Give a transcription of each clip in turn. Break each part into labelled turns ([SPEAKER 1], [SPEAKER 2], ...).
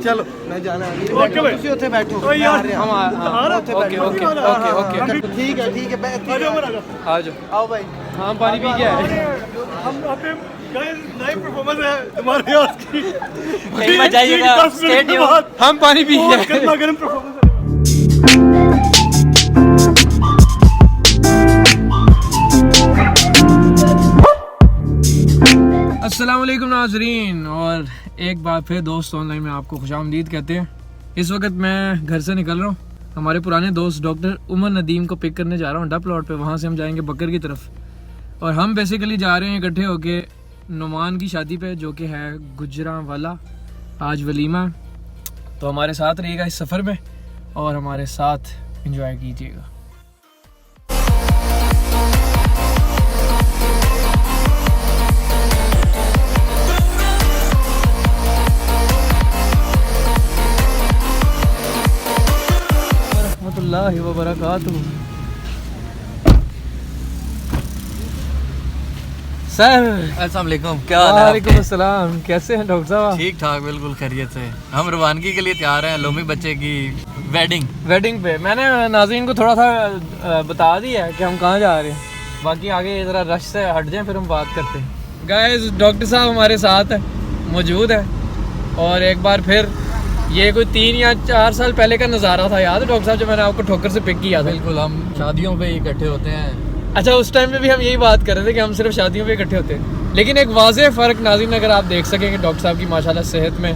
[SPEAKER 1] चलो मैं जाना
[SPEAKER 2] ओके भाई
[SPEAKER 1] तुसी उत्थे बैठो
[SPEAKER 2] ओ यार
[SPEAKER 1] हम उत्थे
[SPEAKER 2] ओके
[SPEAKER 1] बैठो
[SPEAKER 2] ओके
[SPEAKER 1] ठीक है
[SPEAKER 2] आ जाओ
[SPEAKER 1] आ जाओ आओ भाई
[SPEAKER 3] हाँ पानी पी के आए
[SPEAKER 2] हम पे गाइस लाइव परफॉर्मेंस है हमारे आज की
[SPEAKER 3] कहीं मत जाइएगा, stay tuned। हम पानी पी के आए।
[SPEAKER 2] गर्मा गर्म परफॉर्मेंस है।
[SPEAKER 3] अस्सलाम वालेकुम नाजरीन, और एक बार फिर दोस्त ऑनलाइन में आपको खुशामदीद कहते हैं। इस वक्त मैं घर से निकल रहा हूँ, हमारे पुराने दोस्त डॉक्टर उमर नदीम को पिक करने जा रहा हूँ डा प्लॉट पे। वहाँ से हम जाएंगे बकर की तरफ, और हम बेसिकली जा रहे हैं इकट्ठे होके नुमान की शादी पे, जो कि है गुजरांवाला। आज वलीमा, तो हमारे साथ रहिएगा इस सफ़र में और हमारे साथ एंजॉय कीजिएगा। रहमतुल्लाहि व बरकातुहू। सर
[SPEAKER 4] अस्सलाम वालेकुम, क्या हाल है?
[SPEAKER 3] वालेकुम अस्सलाम, कैसे हैं डॉक्टर साहब?
[SPEAKER 4] ठीक ठाक, बिल्कुल खैरियत से। हम रवानगी के लिए तैयार हैं, लोमी बच्चे की वेडिंग
[SPEAKER 3] पे। मैंने नाज़रीन को थोड़ा सा बता दिया है कि हम कहाँ जा रहे हैं, बाकी आगे ज़रा रश से हट जाएं फिर हम बात करते हैं। गाइस डॉक्टर साहब हमारे साथ है, मौजूद है, और एक बार फिर ये कोई 3 या 4 साल पहले का नज़ारा था, याद है डॉक्टर साहब, जब मैंने आपको ठोकर से पिक किया था?
[SPEAKER 4] बिल्कुल, हम शादियों पे इकट्ठे होते हैं।
[SPEAKER 3] अच्छा, उस टाइम पे भी हम यही बात कर रहे थे कि हम सिर्फ शादियों पे इकट्ठे होते हैं, लेकिन एक वाज़ेह फ़र्क नाज़रीन अगर आप देख सकेंगे डॉक्टर साहब की माशाल्लाह सेहत में,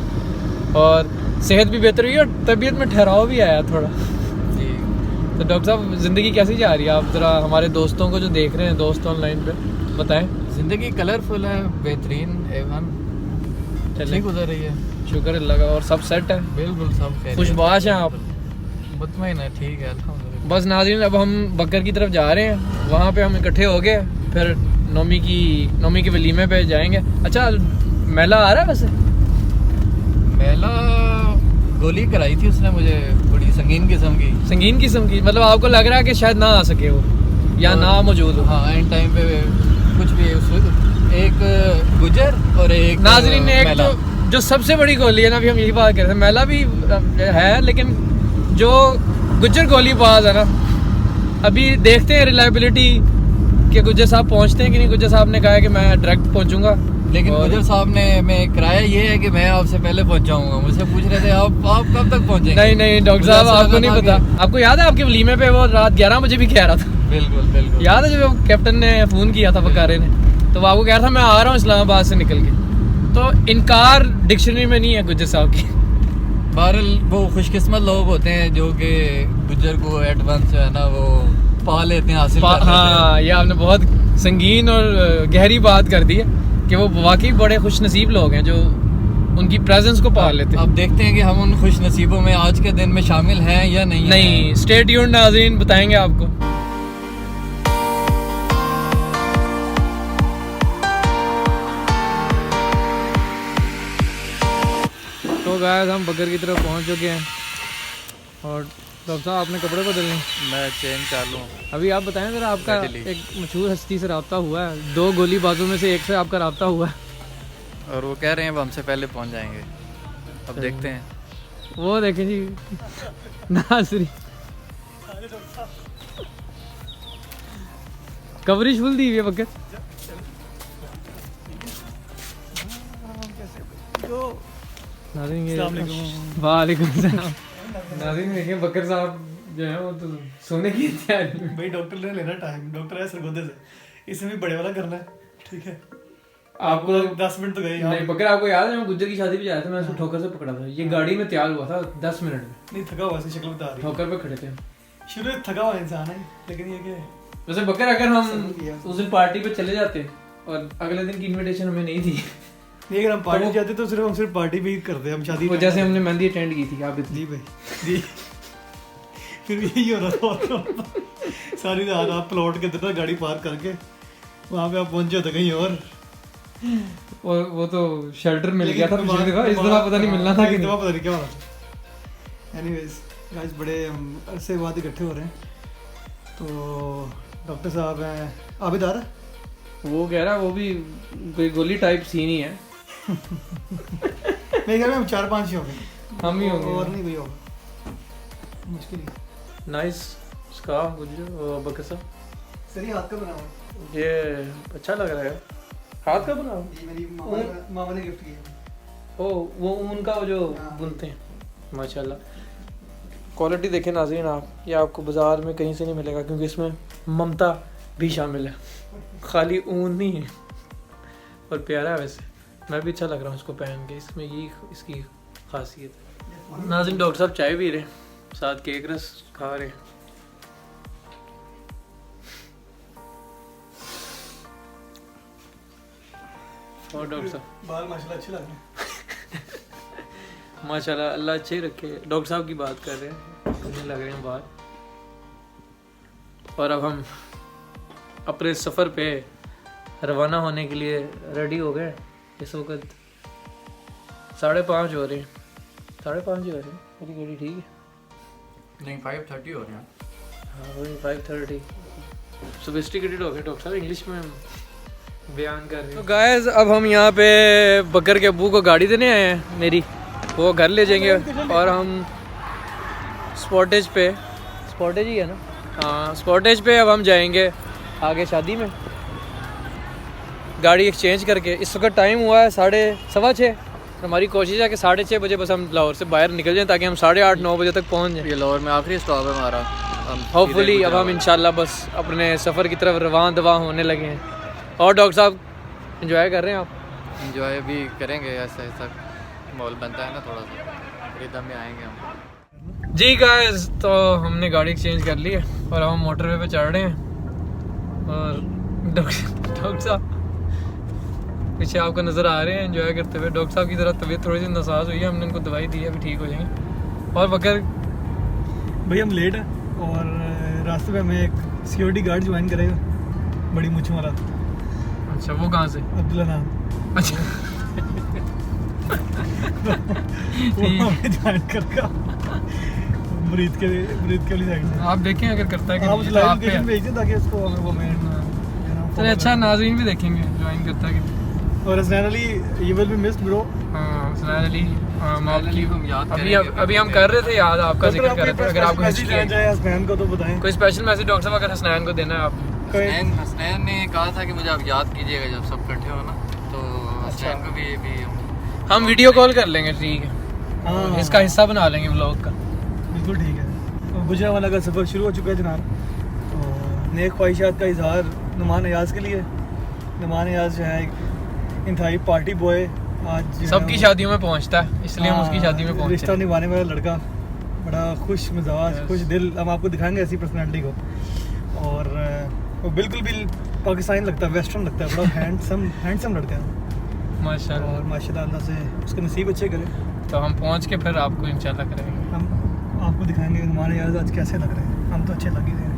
[SPEAKER 3] और सेहत भी बेहतर हुई और तबीयत में ठहराव भी आया थोड़ा।
[SPEAKER 4] जी,
[SPEAKER 3] तो डॉक्टर साहब ज़िंदगी कैसी जा रही है? आप ज़रा हमारे दोस्तों को जो देख रहे हैं, दोस्त ऑनलाइन पे, बताएं।
[SPEAKER 4] जिंदगी कलरफुल है, बेहतरीन, एवन
[SPEAKER 3] चलिए,
[SPEAKER 4] गुजर रही है,
[SPEAKER 3] शुक्र अल्लाह का, और सब सेट है,
[SPEAKER 4] बिल्कुल सब खैरियत।
[SPEAKER 3] खुशबाश हैं आप?
[SPEAKER 4] मुतमईन है, ठीक है अल्हम्दुलिल्लाह।
[SPEAKER 3] बस नाज़रीन, अब हम बकर की तरफ जा रहे हैं, वहाँ पे हम इकट्ठे हो गए, फिर नौमी के वलीमे पे जाएंगे। अच्छा, मेला आ रहा है वैसे?
[SPEAKER 4] मेला गोली कराई थी उसने मुझे, बड़ी संगीन किस्म की, मतलब आपको लग रहा है कि शायद ना आ सके वो, या ना मौजूद हो? हाँ, एंड टाइम पे कुछ भी एक गुजर और एक
[SPEAKER 3] नाज़रीन, एक
[SPEAKER 4] मेला।
[SPEAKER 3] तो जो सबसे बड़ी गोली है ना, अभी हम यही बात कर रहे थे, मेला भी है, लेकिन जो गुज्जर गोलीबाज है ना, अभी देखते हैं रिलायबिलिटी कि गुज्जर साहब पहुंचते हैं कि नहीं। गुज्जर साहब ने कहा है कि मैं डायरेक्ट पहुंचूंगा,
[SPEAKER 4] लेकिन गुजर साहब ने मैं किराया ये है कि मैं आपसे पहले पहुंचाऊंगा। मुझसे पूछ रहे थे आप कब तक पहुंचेंगे?
[SPEAKER 3] नहीं डॉक्टर साहब, आपको नहीं पता। आपको याद है आपके वलीमे पे वो रात 11 बजे भी कह रहा था?
[SPEAKER 4] बिल्कुल
[SPEAKER 3] याद है जब कैप्टन ने फ़ोन किया था बकारे ने, तो वो आपको कह रहा था मैं आ रहा हूँ इस्लामाबाद से निकल के। तो इनकार डिक्शनरी में नहीं है गुज्जर साहब की।
[SPEAKER 4] बहरहाल वो खुशकिस्मत लोग होते हैं जो कि गुजर को एडवांस जो है ना वो पा लेते हैं, हासिल कर लेते हैं।
[SPEAKER 3] हाँ, ये आपने बहुत संगीन और गहरी बात कर दी है कि वो वाकई बड़े खुश नसीब लोग हैं जो उनकी प्रेजेंस को पा लेते हैं।
[SPEAKER 4] अब देखते हैं कि हम उन खुश नसीबों में आज के दिन में शामिल हैं या नहीं।
[SPEAKER 3] स्टे ट्यून्ड नाज़रीन, बताएंगे आपको। तो गाइस, हम बकर की तरफ पहुंच चुके हैं, और डॉक्टर साहब आपने कपड़े बदलने?
[SPEAKER 4] मैं चेन चालू।
[SPEAKER 3] अभी आप बताएं ज़रा, आपका एक मशहूर हस्ती से रब्ता हुआ है, 2 गोलीबाजों में से एक से आपका रब्ता हुआ है,
[SPEAKER 4] और वो कह रहे हैं वो हमसे पहले पहुंच जाएंगे। अब देखते हैं।
[SPEAKER 3] वो देखें जी नाज़रीन, कवरेज फुल दी हुई है बकर। वालेकुम सलाम। नाज़रीन देखिए, बकर साहब जो है वो तो सोने की तैयारी में।
[SPEAKER 2] भाई डॉक्टर ने लेना टाइम, डॉक्टर है सरगोदे से, इसमें भी बड़े वाला करना है, ठीक है?
[SPEAKER 3] आपको
[SPEAKER 2] 10 मिनट तो गए।
[SPEAKER 3] नहीं बकर, आपको याद है मैं गुज्जर की शादी पे जाया था, मैं उसको ठोकर से पकड़ा था, ये गाड़ी में तैयार हुआ था 10 मिनट में।
[SPEAKER 2] नहीं, थका हुआ सी शक्ल बता रही,
[SPEAKER 3] ठोकर पे खड़े थे।
[SPEAKER 2] शुरू में थका हुआ इंसान है, लेकिन ये क्या है
[SPEAKER 3] वैसे बकर, अगर हम उस दिन पार्टी पे चले जाते और अगले दिन की इनविटेशन हमें नहीं थी,
[SPEAKER 2] नहीं, अगर हम पार्टी जाते तो हम सिर्फ पार्टी भी करते, हम शादी
[SPEAKER 3] वो जैसे हमने मेहंदी अटेंड की थी आप
[SPEAKER 2] जी भाई जी, फिर यही हो रहा था। सारी रात आप प्लॉट के अंदर गाड़ी पार्क करके वहाँ पे आप पहुंचे होते कहीं और
[SPEAKER 3] वो तो शेल्टर मिल गया था पिछली दफा, इस दफा पता नहीं मिलना था कि नहीं,
[SPEAKER 2] पता नहीं क्या हो रहा था। एनीवेज गाइस, बड़े अरसे बाद इकट्ठे हो रहे हैं। तो डॉक्टर साहब हैं, आबिद आ रहा है,
[SPEAKER 3] वो कह रहा है वो भी कोई गोली टाइप सीन ही है।
[SPEAKER 2] मेरे ख्याल में हम 4-5 ही हो गए,
[SPEAKER 3] हम ही होंगे
[SPEAKER 2] और नहीं कोई होगा, मुश्किल ही।
[SPEAKER 3] नाइस इसका गुजर बकर साहब
[SPEAKER 2] सर ये हाथ का बना हुआ
[SPEAKER 3] ये अच्छा लग रहा है। हाथ का बना हुआ?
[SPEAKER 2] ये मेरी मामा ने गिफ्ट किया।
[SPEAKER 3] ओ वो उनका जो बुनते हैं माशाल्लाह। क्वालिटी देखें नाज़रीन आप, ये आपको बाज़ार में कहीं से नहीं मिलेगा क्योंकि इसमें ममता भी शामिल है, खाली ऊन नहीं है। और प्यारा है वैसे, मैं भी अच्छा लग रहा हूँ इसको पहन के, इसमें यही इसकी खासियत है। नाज़रीन डॉक्टर साहब चाय पी रहे, साथ केक रस खा रहे। और डॉक्टर साहब
[SPEAKER 2] बाल माशाल्लाह अच्छे लग रहे हैं।
[SPEAKER 3] माशाल्लाह अल्लाह अच्छे ही रखे। डॉक्टर साहब की बात कर रहे हैं, अच्छे लग रहे हैं बाल। और अब हम अपने सफ़र पे रवाना होने के लिए रेडी हो गए। इस वक्त 5:30 हो रहे हैं, 5:30 हो रहे हैं। मेरी गाड़ी ठीक है?
[SPEAKER 4] नहीं 5:30 हो रहे हैं।
[SPEAKER 3] हाँ वही 5:30 सोफिस्टिकेटेड हो गए डॉक्टर साहब, इंग्लिश में बयान कर रहे हैं। तो गाइस अब हम यहाँ पे बकर के अब्बू को गाड़ी देने आए हैं मेरी, वो घर ले जाएंगे और हम स्पॉटेज ही है ना, हाँ स्पॉटेज पे अब हम जाएंगे आगे शादी में गाड़ी एक्सचेंज करके। इस वक्त टाइम हुआ है 6:15। हमारी कोशिश है कि 6:30 बजे बस हम लाहौर से बाहर निकल जाएं ताकि हम 8:30-9 बजे तक पहुँच जाएं।
[SPEAKER 4] ये लाहौर में आखिरी स्टॉप है हमारा।
[SPEAKER 3] होपफुली अब हम इंशाल्लाह बस अपने सफ़र की तरफ रवान दवा होने लगे हैं। और डॉक्टर साहब एंजॉय कर रहे हैं आप?
[SPEAKER 4] एंजॉय भी करेंगे, ऐसा ऐसा माहौल बनता है ना थोड़ा सा, रिदम में आएंगे हम।
[SPEAKER 3] जी गाइस तो हमने गाड़ी एक्सचेंज कर ली है और हम मोटरवे पे चढ़ रहे हैं। और डॉक्टर साहब पीछे आपको नज़र आ रहे हैं एंजॉय करते हुए। डॉक्टर साहब की तरह तबीयत थोड़ी सी नासाज हुई है, हमने उनको दवाई दी है, अभी ठीक हो जाएंगे। और बकर
[SPEAKER 2] भाई हम लेट हैं और रास्ते में हमें एक सिक्योरिटी गार्ड ज्वाइन करेगा, बड़ी मुँछ वाला।
[SPEAKER 3] अच्छा वो कहाँ से?
[SPEAKER 2] अब्दुल्ला नाम।
[SPEAKER 3] अच्छा
[SPEAKER 2] वो हमें ज्वाइन करेगा मुरीद के वाली साइड से।
[SPEAKER 3] आप देखें अगर करता है कि
[SPEAKER 2] आप
[SPEAKER 3] नहीं, तो
[SPEAKER 2] लाइव
[SPEAKER 3] आप पे
[SPEAKER 2] लोकेशन
[SPEAKER 3] है।
[SPEAKER 2] भेज दें ताकि उसको हमें वो
[SPEAKER 3] चलिए अच्छा नाज़रीन भी देखेंगे ज्वाइन करता है कि नहीं।
[SPEAKER 2] और Hasnain Ali you will be missed bro.
[SPEAKER 3] हाँ हसनैन अली हम आपकी
[SPEAKER 4] हम याद
[SPEAKER 3] अभी हम कर रहे थे याद, आपका जिक्र कर रहे थे। अगर आपको
[SPEAKER 2] मैसेज लेना चाहे हसनैन को तो बताएं।
[SPEAKER 3] कोई स्पेशल मैसेज डॉक्टर साहब अगर हसनैन को देना है आप?
[SPEAKER 4] हसनैन ने कहा था कि मुझे आप याद कीजिएगा जब सब इकट्ठे हो ना, तो हसनैन को भी
[SPEAKER 3] हम वीडियो कॉल कर लेंगे, ठीक है?
[SPEAKER 2] हाँ
[SPEAKER 3] इसका हिस्सा बना लेंगे व्लॉग का।
[SPEAKER 2] बिल्कुल ठीक है। तो गुजरांवाला का सफ़र शुरू हो चुका है जनाब। तो नेक ख्वाहिशात का इजहार नुमान अयाज के लिए। नुमान अयाज जो है एक इंतहाई पार्टी बॉय, आज
[SPEAKER 3] सबकी शादियों में पहुंचता है, इसलिए हम उसकी शादी में पहुंचे।
[SPEAKER 2] रिश्ता निभाने वाला लड़का, बड़ा खुश मिजाज, खुश दिल। हम आपको दिखाएंगे ऐसी पर्सनालिटी को। और वो बिल्कुल भी पाकिस्तानी लगता है, वेस्टर्न लगता है, बड़ा हैंडसम लड़का है
[SPEAKER 3] माशाल्लाह।
[SPEAKER 2] और माशाल्लाह अल्लाह से उसके नसीब अच्छे करे।
[SPEAKER 3] तो हम पहुंच के फिर आपको इंशाल्लाह करेंगे।
[SPEAKER 2] हम आपको दिखाएंगे हमारे यार आज कैसे लग रहे हैं। हम तो अच्छे लग ही रहे हैं।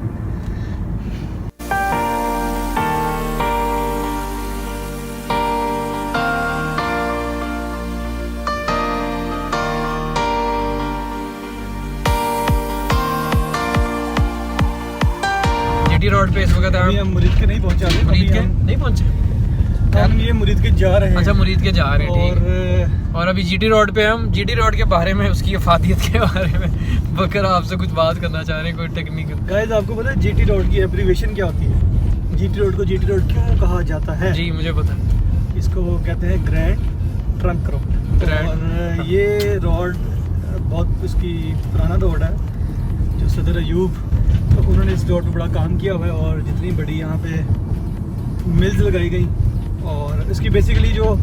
[SPEAKER 3] जीटी रोड पे इस वक्त
[SPEAKER 2] अभी हम मुरीद के नहीं पहुंचा रहे,
[SPEAKER 3] मुरीद के
[SPEAKER 2] हम
[SPEAKER 3] नहीं पहुंचे,
[SPEAKER 2] हम ये मुरीद के जा रहे हैं।
[SPEAKER 3] अच्छा मुरीद के जा रहे हैं, ठीक है।
[SPEAKER 2] और
[SPEAKER 3] और अभी जीटी रोड पे हम जीटी रोड के बारे में, उसकी अफादियत के बारे में बकर आपसे कुछ बात करना चाह रहे हैं, कोई टेक्निकल।
[SPEAKER 2] गाइस आपको पता है जीटी रोड की एब्रीविएशन क्या होती है? जीटी रोड को जीटी रोड क्यों कहा जाता है?
[SPEAKER 3] जी मुझे पता है।
[SPEAKER 2] इसको कहते हैं ग्रैंड ट्रंक रोड। और ये रोड बहुत उसकी पुराना रोड है, जो सदर अयूब, तो उन्होंने इस रोड पर बड़ा काम किया हुआ है। और जितनी बड़ी यहाँ पे मिल्स लगाई गई, और इसकी बेसिकली जो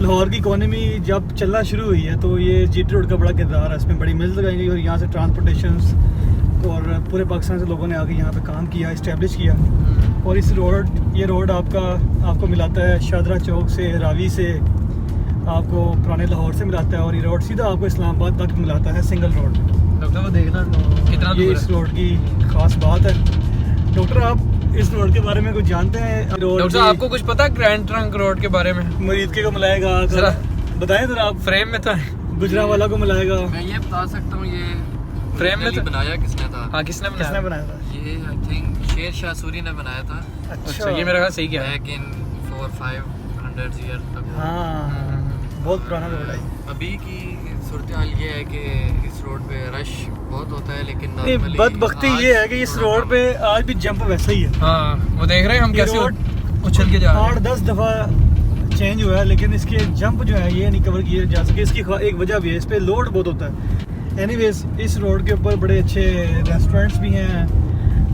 [SPEAKER 2] लाहौर की इकोनॉमी जब चलना शुरू हुई है तो ये जीटी रोड का बड़ा किरदार है। इसमें बड़ी मिल्स लगाई गई और यहाँ से ट्रांसपोर्टेशंस और पूरे पाकिस्तान से लोगों ने आके यहाँ पे काम किया, इस्टेब्लिश किया। और इस ये रोड आपको मिलाता है शादरा चौक से, रावी से, आपको पुराने लाहौर से मिलाता है। और ये रोड सीधा आपको इस्लामाबाद तक मिलाता है, सिंगल रोड।
[SPEAKER 3] डॉक्टर को देखना कितना
[SPEAKER 2] ये
[SPEAKER 3] दूर
[SPEAKER 2] इस
[SPEAKER 3] है।
[SPEAKER 2] रोड की खास बात है। डॉक्टर आप इस रोड के बारे में कुछ जानते हैं?
[SPEAKER 3] डॉक्टर साहब आपको कुछ पता है ग्रैंड ट्रंक रोड के बारे में?
[SPEAKER 2] मुरीद के को मिलाएगा,
[SPEAKER 3] जरा
[SPEAKER 2] बताएं जरा आप।
[SPEAKER 3] फ्रेम में तो है,
[SPEAKER 2] गुजरांवाला को मिलाएगा।
[SPEAKER 4] मैं ये बता सकता हूँ, ये
[SPEAKER 3] फ्रेम में तो
[SPEAKER 4] बनाया किसने था?
[SPEAKER 3] हाँ किसने
[SPEAKER 2] किसने
[SPEAKER 3] बनाया?
[SPEAKER 2] बनाया था?
[SPEAKER 4] ये आई थिंक शेर शाह सूरी ने बनाया था
[SPEAKER 3] अच्छा ये मेरा ख्याल सही क्या है।
[SPEAKER 4] बैक इन 400-500 ईयर तक।
[SPEAKER 2] हाँ बहुत पुराना रोड है।
[SPEAKER 4] अभी की सूरत हाल ये है कि इस रोड पे रश बहुत होता है, लेकिन
[SPEAKER 2] नहीं,
[SPEAKER 4] normally
[SPEAKER 2] बदबख्ती
[SPEAKER 4] आज
[SPEAKER 2] ये है कि इस
[SPEAKER 4] थोड़ा
[SPEAKER 2] रोड
[SPEAKER 4] कम
[SPEAKER 2] पे आज भी जंप वैसा ही है।
[SPEAKER 3] हाँ वो देख रहे हैं हम
[SPEAKER 2] ये
[SPEAKER 3] कैसे
[SPEAKER 2] रोड
[SPEAKER 3] उछल के जा रहे हैं।
[SPEAKER 2] 8-10 दफ़ा चेंज हुआ है, लेकिन इसके जंप जो है ये नहीं कवर किए जा सके। इसकी एक वजह भी है, इस पे लोड बहुत होता है। एनीवेज इस रोड के ऊपर बड़े अच्छे रेस्टोरेंट्स भी हैं,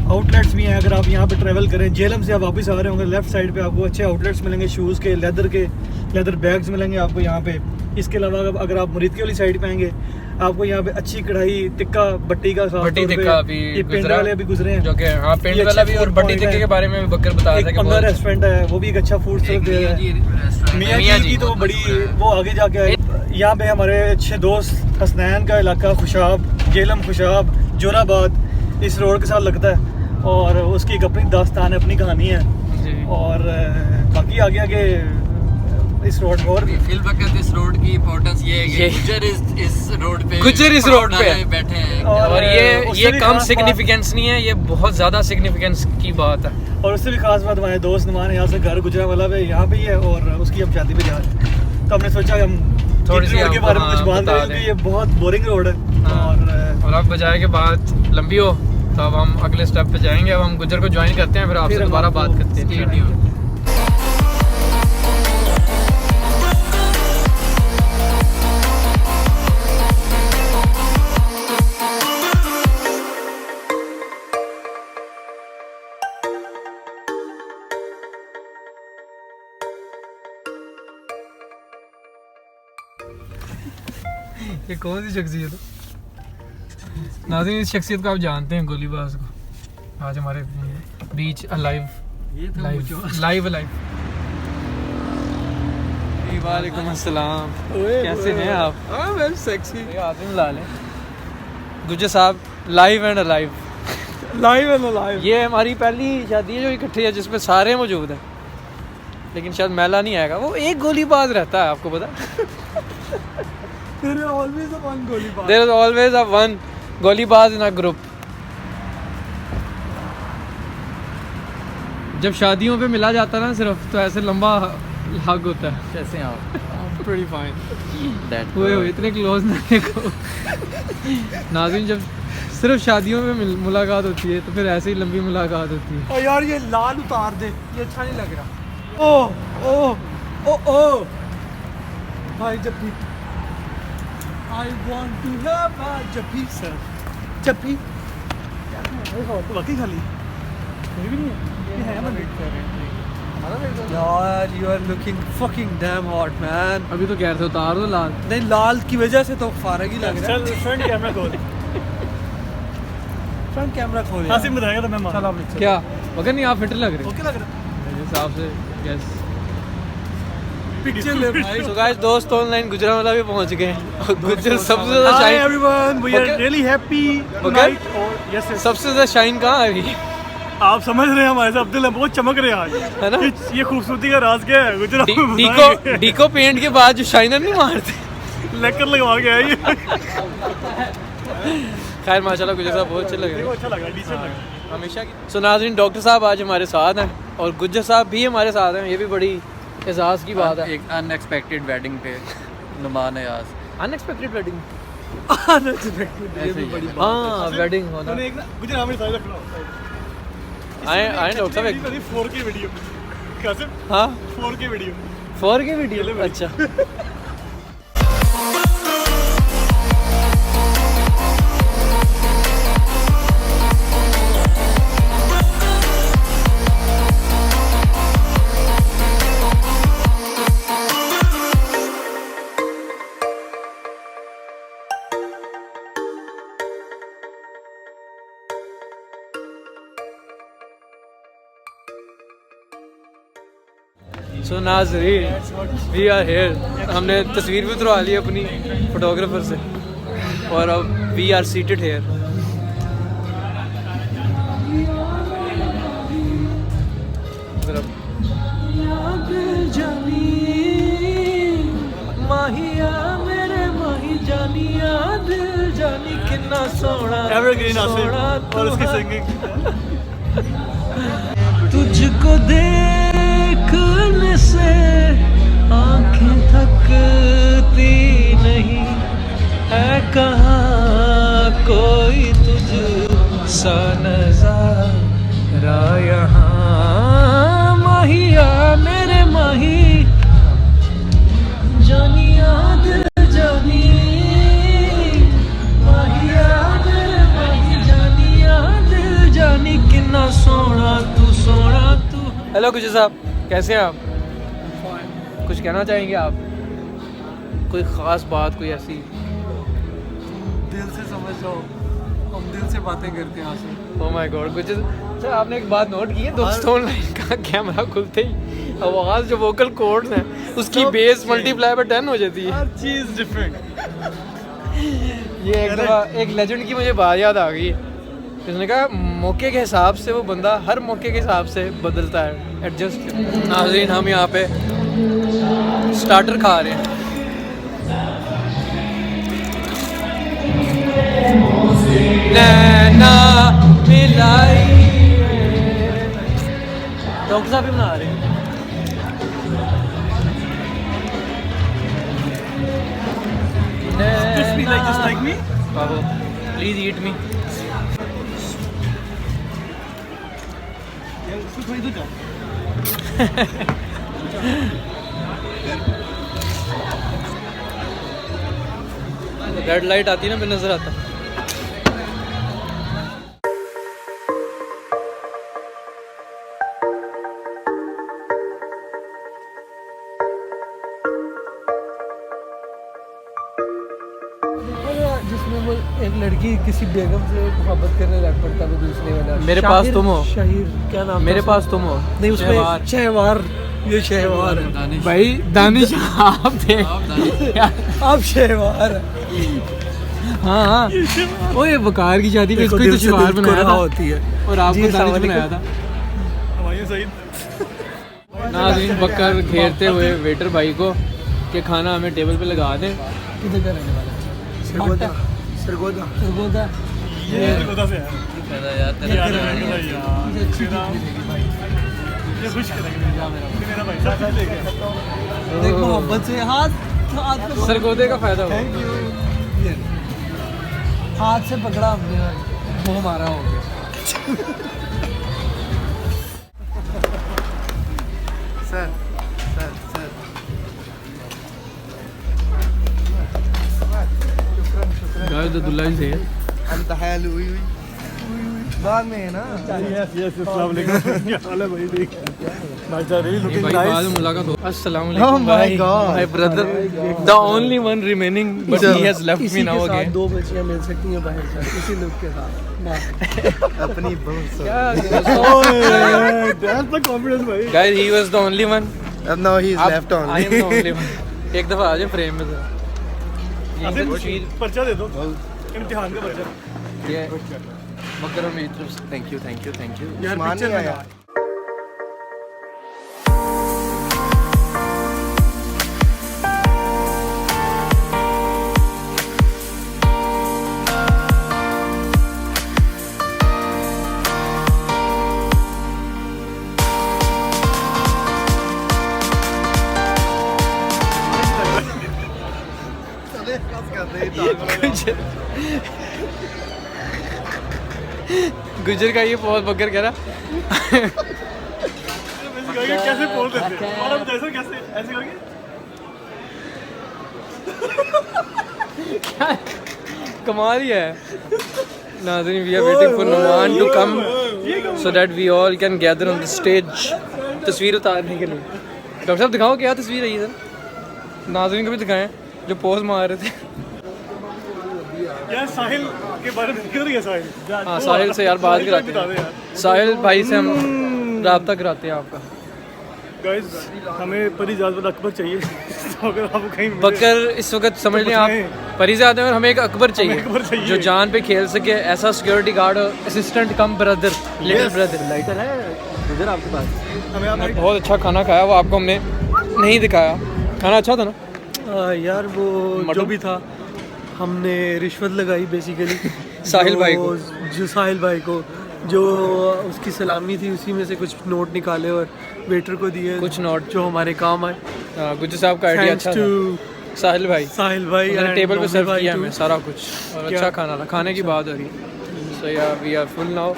[SPEAKER 2] आउटलेट्स भी हैं। अगर आप यहाँ पे ट्रैवल करें, जेलम से आप वापस आ रहे होंगे, लेफ्ट साइड पे आपको अच्छे आउटलेट्स मिलेंगे, शूज़ के, लेदर बैग्स मिलेंगे आपको यहाँ पे। इसके अलावा अगर आप मुरीद की वाली साइड पे आएंगे, आपको यहाँ पे अच्छी कढ़ाई टिक्का बट्टी का
[SPEAKER 3] बट्टी टिक्का भी
[SPEAKER 2] ये पिंड वाले अभी गुजरे हैं,
[SPEAKER 3] जो कि हाँ पिंड
[SPEAKER 2] ये
[SPEAKER 3] वाला
[SPEAKER 2] अच्छे
[SPEAKER 3] भी। और
[SPEAKER 2] food
[SPEAKER 3] बट्टी
[SPEAKER 2] point
[SPEAKER 3] टिक्के
[SPEAKER 2] है।
[SPEAKER 3] के बारे में भी बकर बता रहा था
[SPEAKER 2] एक
[SPEAKER 3] कि
[SPEAKER 2] पंगा
[SPEAKER 3] बहुत
[SPEAKER 2] रेस्टोरेंट है, वो भी एक अच्छा फूड सर्व दे रहा है। मियाँ
[SPEAKER 3] मियाँ
[SPEAKER 2] जी की
[SPEAKER 3] जी
[SPEAKER 2] तो
[SPEAKER 3] बहुत
[SPEAKER 2] बड़ी
[SPEAKER 3] मशहूर है।
[SPEAKER 2] वो आगे जाके आए। यहाँ पे हमारे अच्छे दोस्त हसनैन का इलाका खुशाब, जेलम खुशाब, जोराबाद इस रोड के साथ लगता है, और उसकी एक अपनी दास्तान है, अपनी कहानी है।
[SPEAKER 3] जी।
[SPEAKER 2] और बाकी आगे आगे इस रोड में और भी
[SPEAKER 4] फिल वक्त इस रोड की इम्पोर्टेंस ये है कि गुज्जर इस रोड पे बैठे हैं।
[SPEAKER 3] और
[SPEAKER 2] उससे
[SPEAKER 3] ये
[SPEAKER 2] भी
[SPEAKER 3] कम
[SPEAKER 2] खास
[SPEAKER 3] सिग्निफिकेंस नहीं है, ये बहुत ज़्यादा सिग्निफिकेंस की बात है।
[SPEAKER 2] और उससे भी खास बात हमारे दोस्त नुमान यहाँ से घर गुजरा वाला है, यहाँ पे ही है, और उसकी हम शादी पे जा रहे हैं। तो हमने सोचा हम
[SPEAKER 3] थोड़ी सी
[SPEAKER 2] रोड के बारे में कुछ बात
[SPEAKER 3] बता
[SPEAKER 2] करें, क्योंकि ये बहुत बोरिंग रोड है।
[SPEAKER 3] हाँ। और अब बजाय के बात लंबी हो तो अब हम अगले स्टेप पे जाएंगे। अब हम गुज्जर को ज्वाइन करते हैं, फिर आपसे
[SPEAKER 2] फिर हम
[SPEAKER 3] दोबारा बात
[SPEAKER 2] आपको
[SPEAKER 3] करते हैं।
[SPEAKER 4] Stay tuned।
[SPEAKER 3] ये कौन सी शख्सियत है? नाज़रीन इस शख्सियत को आप जानते हैं, गोलीबाज को। आज हमारे बीच अलाइव वालेकुम अस्सलाम, कैसे हैं आप?
[SPEAKER 1] Very sexy.
[SPEAKER 3] आतिम लाल हैं गुज्जर साहब, लाइव एंड अलाइव। ये हमारी पहली शादी है जो इकट्ठी है, जिसमें सारे मौजूद हैं, लेकिन शायद मेला नहीं आएगा। वो एक गोलीबाज रहता है, आपको पता?
[SPEAKER 2] There is always a one गोलीबाज।
[SPEAKER 3] There is always a one गोलीबाज in a group। जब शादियों पे मिला जाता है ना सिर्फ, तो ऐसे लंबा हग होता है।
[SPEAKER 4] कैसे हैं आप?
[SPEAKER 3] Pretty fine।
[SPEAKER 4] That
[SPEAKER 3] हुए इतने क्लोज ना देखो। नाज़रीन जब सिर्फ शादियों में मुलाकात होती है, तो फिर ऐसे ही लंबी मुलाकात होती है।
[SPEAKER 2] ओ यार ये लाल उतार दे, ये अच्छा नहीं लग रहा। ओ ओ ओ ओ भाई जप्पी, I want to have a jhappi sir, जप्पी बाकी खाली मेरी भी नहीं है, ये है मैं वेट कर रहे हैं यार। You are looking fucking damn hot man।
[SPEAKER 3] अभी तो कह रहे थे उतार दो लाल।
[SPEAKER 2] नहीं लाल की वजह से तो फारग ही लग रहा है। चल फ्रंट कैमरा खोल, फ्रंट कैमरा खोल। हासिम बताएगा तो मैं मान। चल आप
[SPEAKER 3] क्या मगर नहीं, आप फिट लग रहे
[SPEAKER 2] ओके लग रहा है।
[SPEAKER 3] मेरे हिसाब से। यस
[SPEAKER 2] पिक्चर ले भाई।
[SPEAKER 3] तो गाइस दोस्त ऑनलाइन गुजरांवाला भी पहुंच गए हैं। और गुज्जर सबसे ज्यादा
[SPEAKER 2] Hi
[SPEAKER 3] shine,
[SPEAKER 2] everyone, we are
[SPEAKER 3] Okay.
[SPEAKER 2] really happy
[SPEAKER 3] Okay.
[SPEAKER 2] tonight। और yes, yes.
[SPEAKER 3] सबसे ज्यादा शाइन कहाँ है अभी?
[SPEAKER 2] आप समझ रहे हैं हमारे साथ अब्दुल्ला बहुत चमक रहे हैं आज,
[SPEAKER 3] है ना?
[SPEAKER 2] ये खूबसूरती का राज क्या है गुजरात में
[SPEAKER 3] डीको पेंट के बाद जो शाइनर नहीं मारते।
[SPEAKER 2] लेकर लगवा के आए ये।
[SPEAKER 3] खैर माशाल्लाह गुज्जर साहब बहुत अच्छे लग रहे हैं
[SPEAKER 2] अच्छा लगा, डिसेंट लगा।
[SPEAKER 3] हमेशा की। सो नाज़रीन डॉक्टर साहब आज हमारे साथ हैं, और गुज्जर साहब भी हमारे साथ हैं। ये भी बड़ी एजाज की बात है।
[SPEAKER 4] एक अनएक्सपेक्टेड वेडिंग पे नुमान याज।
[SPEAKER 3] Unexpected wedding.
[SPEAKER 2] ये भी बड़ी बात
[SPEAKER 3] हाँ वेडिंग होना।
[SPEAKER 2] है। एक ना गुजरात में साइड रखना
[SPEAKER 3] आए डॉक्टर साहब एक
[SPEAKER 2] 4K वीडियो कैसे?
[SPEAKER 3] हाँ
[SPEAKER 2] 4K वीडियो
[SPEAKER 3] 4K वीडियो। अच्छा सो नाज़रीन वी आर हेयर। हमने तस्वीर भी उतरवा ली अपनी फोटोग्राफर से, और अब we are seated here.
[SPEAKER 2] Evergreen Asif और उसकी सिंगिंग।
[SPEAKER 3] को देखने से आंखें थकती नहीं है, कहाँ कोई तुझ सा नजारा यहाँ। माहिया मेरे माही जानिया दिल जानी, माहिया मेरे माही जानिया दिल जानी, कितना सोना तू सोना तू। हेलो गुजर साहब, कैसे हैं आप? कुछ कहना चाहेंगे आप? कोई ख़ास बात, कोई ऐसी?
[SPEAKER 1] दिल से समझ जाओ, हम दिल से बातें करते हैं आसिफ।
[SPEAKER 3] ओह माय गॉड गुजर सर, आपने एक बात नोट की है? दोस्तों ऑनलाइन का कैमरा खुलते ही आवाज़, जो वोकल कॉर्ड्स हैं उसकी बेस मल्टीप्लाई बाय 10 हो जाती है।
[SPEAKER 1] हर चीज़ डिफरेंट।
[SPEAKER 3] ये एक दफ़ा एक लेजेंड की मुझे बात याद आ गई। उसने कहा मौके के हिसाब से वो बंदा हर मौके के हिसाब से बदलता है, एडजस्ट। नाज़रीन, हम यहाँ पे स्टार्टर खा रहे हैं। नैना मिलाई, डॉक्टर साहब भी बना रहे हैं। बाबू please eat me. Red light आती है ना, फिर नजर आता। जिसमें वो एक लड़की किसी बेगम से मोहब्बत करने लग पड़ता है, दूसरे वाला मेरे पास तुम हो, शाहिर क्या नाम, मेरे पास तुम हो, नहीं उसमें शहवार, ये शहवार है भाई। दानिश आप थे, आप शहवार। हाँ हाँ, वो ये बकार की शादी में इसको ही तो शहवार बनाया था होती है, और आपको दानिश बनाया था। नाज़रीन, बकर घेरते हुए वेटर भाई को कि खाना हमें टेबल पे लगा दें। किधर का रहने वाला? सरगोदा। सरगोदा, सरगोदा, ये सरगोदा से है यार, तेरा ये खुश करेंगे मेरा भाई साथ लेके देख, मोहब्बत से हाथ सरगोदे का फायदा हो। हाथ से पकड़ा हमने, वो हमारा हो गया।
[SPEAKER 1] Sir sir sir
[SPEAKER 3] guys the दुल्हन से
[SPEAKER 1] अंत हाल हुई हुई बाद में है ना।
[SPEAKER 2] यस यस, अस्सलाम वालेकुम। क्या हाल है भाई? देख भाई जा रही लुकिंग
[SPEAKER 3] भाई,
[SPEAKER 2] नाइस।
[SPEAKER 3] बाद में मुलाकात हो। अस्सलाम
[SPEAKER 1] Oh
[SPEAKER 3] वालेकुम
[SPEAKER 1] my
[SPEAKER 3] भाई,
[SPEAKER 1] God.
[SPEAKER 3] My brother, the only one remaining, but he has left me now again.
[SPEAKER 2] दो बच्चियां मिल सकती हैं बाहर से इसी लुक के साथ।
[SPEAKER 1] अपनी बहुत
[SPEAKER 2] दैट्स द कॉन्फिडेंस भाई।
[SPEAKER 3] Guys, he was the only one,
[SPEAKER 1] अब now he is left
[SPEAKER 3] I am the only
[SPEAKER 1] only.
[SPEAKER 3] One. एक दफा आ जाए फ्रेम में जरा। ये तस्वीर,
[SPEAKER 2] पर्चा दे दो, इम्तिहान का पर्चा।
[SPEAKER 3] ये बकर में तरफ से
[SPEAKER 1] thank you thank you thank you.
[SPEAKER 2] यार
[SPEAKER 1] मान
[SPEAKER 2] पिक्चर
[SPEAKER 1] नहीं
[SPEAKER 2] में
[SPEAKER 1] आया।
[SPEAKER 3] गुजर का ये बहुत बकर कह रहा।
[SPEAKER 2] कैसे बोल देते हैं? हमारा जैसा कैसे ऐसे करके
[SPEAKER 3] कमाल ही है। नाज़रीन, we are waiting for Numan to come so that we all can gather on the stage तस्वीर उतारने के लिए। डॉक्टर साहब दिखाओ क्या तस्वीर है ये सर, नाज़रीन को भी दिखाएं जो पोज मार रहे थे।
[SPEAKER 2] यार साहिल के बारे में किधर गया साहिल?
[SPEAKER 3] हाँ, साहिल से यार बात कराते हैं। साहिल भाई से हम रब्ता कराते हैं आपका।
[SPEAKER 2] गाइस, हमें परी जाज़ब अकबर चाहिए। तो अगर आप कहीं मिले-
[SPEAKER 3] बकर इस वक्त समझ लें आप परी ज़्यादा हैं, और हमें एक अकबर
[SPEAKER 2] अकबर
[SPEAKER 3] चाहिए
[SPEAKER 2] चाहिए।
[SPEAKER 3] जो जान पे खेल सके, ऐसा सिक्योरिटी गार्ड और असिस्टेंट कम ब्रदर, लिटिल ब्रदर। लाइटर है उधर आपके पास?
[SPEAKER 2] हमें आप
[SPEAKER 3] बहुत अच्छा खाना खाया, वो आपको हमने नहीं दिखाया। खाना अच्छा था ना?
[SPEAKER 2] यार वो जो भी था, हमने रिश्वत लगाई बेसिकली
[SPEAKER 3] साहिल भाई को।
[SPEAKER 2] जो साहिल भाई को,
[SPEAKER 1] जो उसकी सलामी थी उसी में से कुछ नोट निकाले और वेटर को दिए,
[SPEAKER 3] कुछ नोट
[SPEAKER 1] जो हमारे काम आए।
[SPEAKER 3] गुज्जर साहब का आइडिया अच्छा था। साहिल भाई
[SPEAKER 1] उन्होंने
[SPEAKER 3] टेबल पे सर्व किया हमें
[SPEAKER 1] too।
[SPEAKER 3] सारा कुछ और अच्छा खाना था। खाने की बात हो रही है। सो या वी आर फुल नाउ।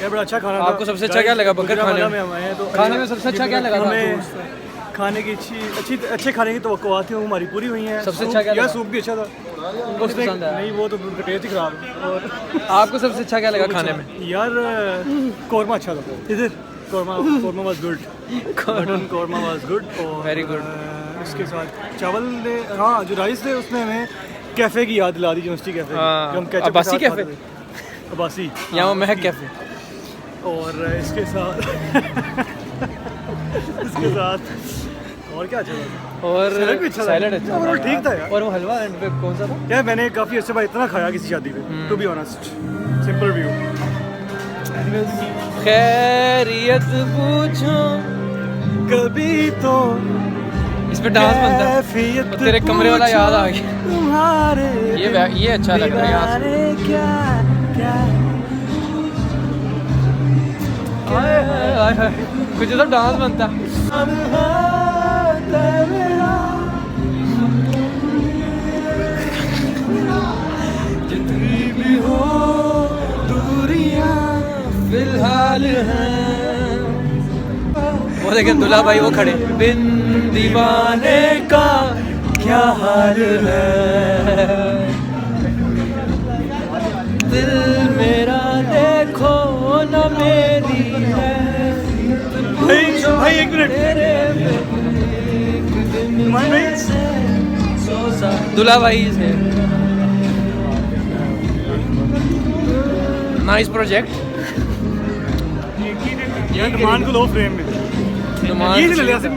[SPEAKER 2] ये बड़ा अच्छा खाना था।
[SPEAKER 3] आपको सबसे अच्छा क्या लगा बकर खाने में?
[SPEAKER 2] हम आए हैं तो
[SPEAKER 3] खाने में सबसे अच्छा क्या लगा था
[SPEAKER 2] हमें
[SPEAKER 3] आपको?
[SPEAKER 2] खाने की अच्छे खाने की तवक्कुआत थी, वो हमारी पूरी हुई हैं।
[SPEAKER 3] सबसे अच्छा क्या लगा?
[SPEAKER 2] सूप भी अच्छा था।
[SPEAKER 3] उनको पसंद आया?
[SPEAKER 2] नहीं, वो तो उनका टेस्ट ही खराब है। और
[SPEAKER 3] आपको सबसे अच्छा क्या लगा खाने में?
[SPEAKER 2] यार कौरमा अच्छा था। इधर korma was good. Korma was good. और
[SPEAKER 3] Very good।
[SPEAKER 2] इसके साथ चावल ने, हाँ जो राइस थे उसमें हमें कैफ़े की याद दिला दी, यूनिवर्सिटी कैफ़े।
[SPEAKER 3] हाँ,
[SPEAKER 2] जो हम केचप के
[SPEAKER 3] अब्बासी
[SPEAKER 2] साथ
[SPEAKER 3] कैफ़े?
[SPEAKER 2] खाते थे। अब्बासी।
[SPEAKER 3] यहाँ वो महक कैफे।
[SPEAKER 2] और इसके साथ इसके साथ और क्या अच्छा था?
[SPEAKER 3] और
[SPEAKER 2] सैलेड भी अच्छा था।
[SPEAKER 3] सैलेड अच्छा
[SPEAKER 2] ओवरऑल
[SPEAKER 3] था।
[SPEAKER 2] ठीक था यार।
[SPEAKER 3] और वो हलवा एंड पे कौन सा था?
[SPEAKER 2] यार मैंने काफ़ी अच्छे बार इतना खाया किसी शादी पे, to be honest. Simple view.
[SPEAKER 3] खैरियत पूछो
[SPEAKER 2] कभी तो
[SPEAKER 3] इस पे डांस बनता है। और तेरे कमरे वाला याद आ गया।
[SPEAKER 2] तुम्हारे
[SPEAKER 3] ये अच्छा लग रहा है यहाँ से।
[SPEAKER 2] क्या क्या
[SPEAKER 3] हाय, हाय, हाय। कुछ तो डांस बनता है।
[SPEAKER 2] जितनी भी हो दूरियां
[SPEAKER 3] फिलहाल वो देखे दुल्हा भाई वो खड़े। बिन दीवाने का
[SPEAKER 2] क्या हाल है,
[SPEAKER 3] दिल मेरा देखो न मेरी है।
[SPEAKER 2] भाई एक मिनट।
[SPEAKER 3] दुल्हा भाई से नाइस प्रोजेक्ट।
[SPEAKER 2] यार नुमान को लो फ्रेम में।
[SPEAKER 3] नुमान
[SPEAKER 2] ये नहीं ले लिया सिर्फ।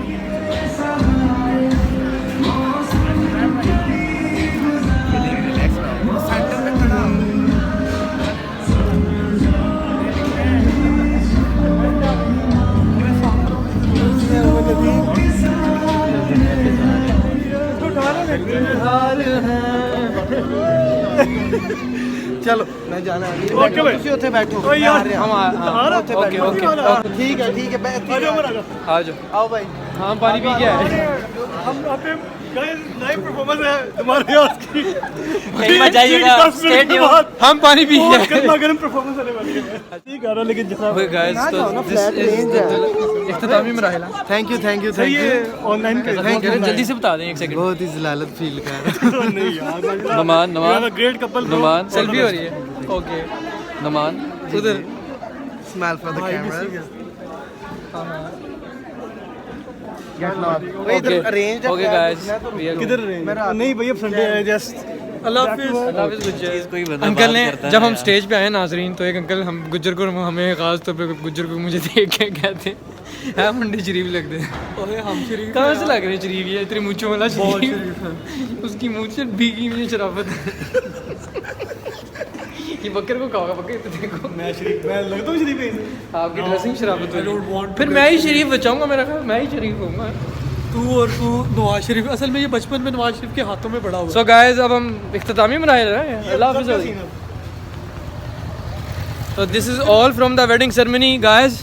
[SPEAKER 1] चलो मैं जाना है।
[SPEAKER 2] ओके भाई,
[SPEAKER 1] उत्थे बैठो।
[SPEAKER 2] ओए यार
[SPEAKER 3] हम
[SPEAKER 2] ओके
[SPEAKER 3] ओके ओके
[SPEAKER 1] ठीक है
[SPEAKER 3] आ जाओ।
[SPEAKER 1] आओ भाई।
[SPEAKER 3] हाँ पानी पी के आए।
[SPEAKER 2] हम आपने लाइव परफॉर्मेंस है तुम्हारे आज की।
[SPEAKER 3] कहीं मत जाइएगा, stay tuned। हम पानी पी के आए।
[SPEAKER 2] गर्मा गर्म परफॉर्मेंस होने वाली है। ठीक है लेकिन जनाब
[SPEAKER 3] ओके गाइस तो दिस इख्तितामी मराहिला।
[SPEAKER 1] थैंक यू
[SPEAKER 2] सही है। ऑनलाइन
[SPEAKER 3] जल्दी से बता दें एक सेकंड।
[SPEAKER 1] बहुत ही जलालत फील कर
[SPEAKER 2] नहीं यार
[SPEAKER 3] नमान
[SPEAKER 2] ग्रेट कपल।
[SPEAKER 3] नुमान सेल्फी हो रही है। ओके नुमान उधर
[SPEAKER 1] smile for the camera.
[SPEAKER 3] Okay okay guys
[SPEAKER 2] किधर नहीं भैया संडे है जस्ट।
[SPEAKER 1] अल्लाह हाफिज़।
[SPEAKER 3] अंकल ने जब हम स्टेज पे आए नाजरीन तो एक अंकल हम गुज्जर को हमें खास तौर पे गुज्जर को मुझे देख के कहते हैं मंडी शरीफ लगते हैं।
[SPEAKER 1] हम शरीफ
[SPEAKER 3] कहाँ से लग रहे हैं शरीफ? ये इतनी मूंछों वाला शरीफ। उसकी मूंछ से भीगी हुई है शराफत। ये बकर को कहोगा बकर तो देखो
[SPEAKER 2] मैं लगता हूँ शरीफ है।
[SPEAKER 3] आपकी ड्रेसिंग शराफत वाली। फिर मैं ही शरीफ बचाऊंगा, मेरा ख्याल मैं ही शरीफ होऊंगा।
[SPEAKER 1] तू नवाज शरीफ, असल में ये बचपन में नवाज शरीफ के हाथों में बड़ा हुआ।
[SPEAKER 3] सो गाइस अब हम इख्तितामी मनाए रहे हैं। अल्लाह हाफिज़। So this is all from the wedding ceremony guys.